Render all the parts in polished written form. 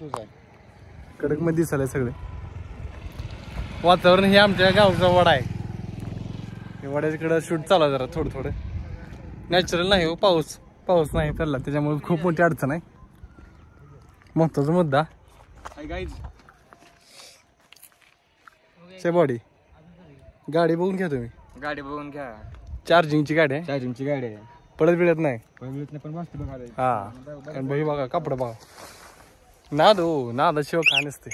कडक मध्ये दिसायला सगळे. वातावरण हे आमच्या गावचा वडा आहे. वड्याकडे शूट चालू आहे जरा थोडं थोडं. नॅचरल नाही हो, पाऊस नाही पडला त्याच्यामुळे खूप मोठी अडचण आहे. महत्वाचा मुद्दा बॉडी गाडी बघून घ्या तुम्ही. गाडी बघून घ्या. चार्जिंगची गाडी आहे. चार्जिंगची गाडी आहे. पडत बिडत नाही. पण मस्त बघा. हा आणि भाई बघा कपडा बघा. नाद हो, नादाशिवाय काय नसते.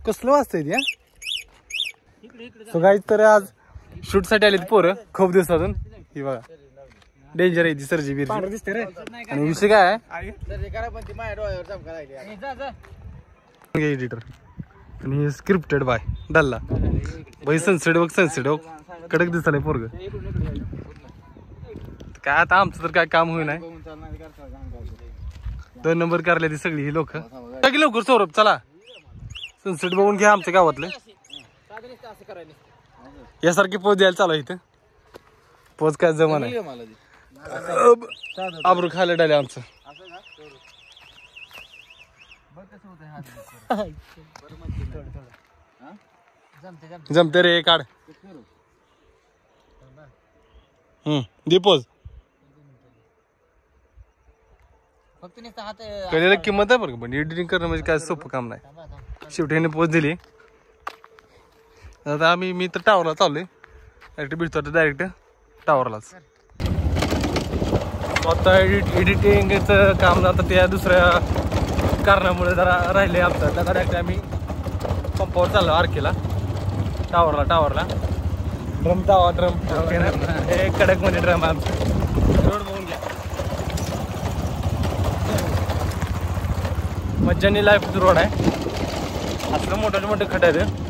कसलं वाजतंय ती. सो गाईज तर आज शूट साठी आले पोरं खूप दिवसातून. ही बघा डेंजर आहे ती सरजी बीर. आणि विषय काय आहे एडिटर आणि स्क्रिप्टेड बाय डल्ला भाई. सनसेट बघ सनसेट बघ कडक दिसलाय पोरग. काय आता आमचं तर काय काम होई नाही. 2 नंबर करले ती सगळी ही लोक. लवकर सौरभ चला सनसेट बघून घ्या आमच्या गावातलं. यासारखी पोच द्यायला चालू इथं. पोच काय जमा नाही. आबरू खायला डाले आमचं. जमते रे काढ. दीपोज कलेला किंमत आहे बरं का. पण एडिटिंग करणं म्हणजे काय सोपं काम नाही. शेवटी ह्याने पोच दिली. आता मी तर टावरला चाललोय. डायरेक्ट भेटतो डायरेक्ट टावरलाच. आता एडिटिंगचं काम आता त्या दुसऱ्या कारणामुळे जरा राहिले आमचं. त्या डायरेक्ट आम्ही पंपावर चाललो आरकेला टावरला. ड्रम हे कडक मध्ये ड्रम आमचं. रोड बघून घ्या. मज्जानी लाईफ रोड आहे. असलं मोठे खड्डे आहेत.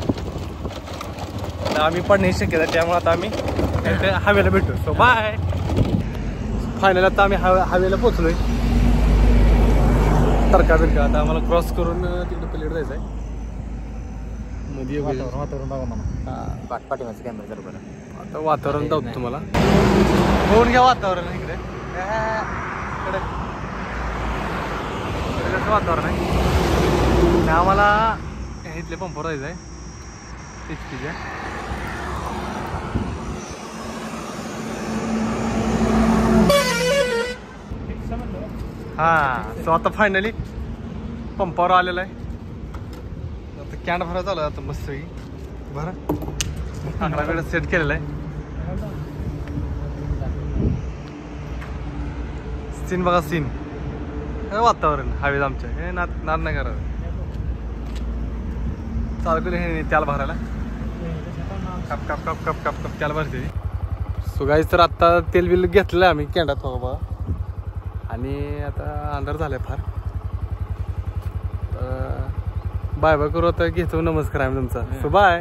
आम्ही पडण्याची शक्यता त्यामुळे आता आम्ही हवेला भेटतो. So bye. फायनल आता आम्ही हवेला पोचलोय. तरका बिरका आता आम्हाला क्रॉस करून तिकडे प्लेट जायचं आहे. मध्ये वातावरण बघा म्हणा. पाठीमागचं कॅमेरा जर बरं. आता वातावरण दाखवतो तुम्हाला. बघून घ्या वातावरण इकडे. कसं वातावरण आहे. आम्हाला इथले पंपावर जायचं आहे HPच्या. हा सो आता फायनली पंपावर आलेला आहे. आता कॅन्ड भरा चालू आहे आता मस्त भरा. 11 वेळा सेट केलेला आहे. सीन बघा सीन. वातावरण हवेत आमच्या हे नाद नाही करा. चालू केलं हे त्याला भरायला. Cup cup cup cup cup cup त्याला भरते. सो गाईज तर आत्ता तेल बिल घेतलेलं आहे आम्ही कॅन्डात बघा. आणि आता अंधार झालाय फार. बाय बाय करू आता. घेतो नमस्कार आम्ही तुमचा. So bye.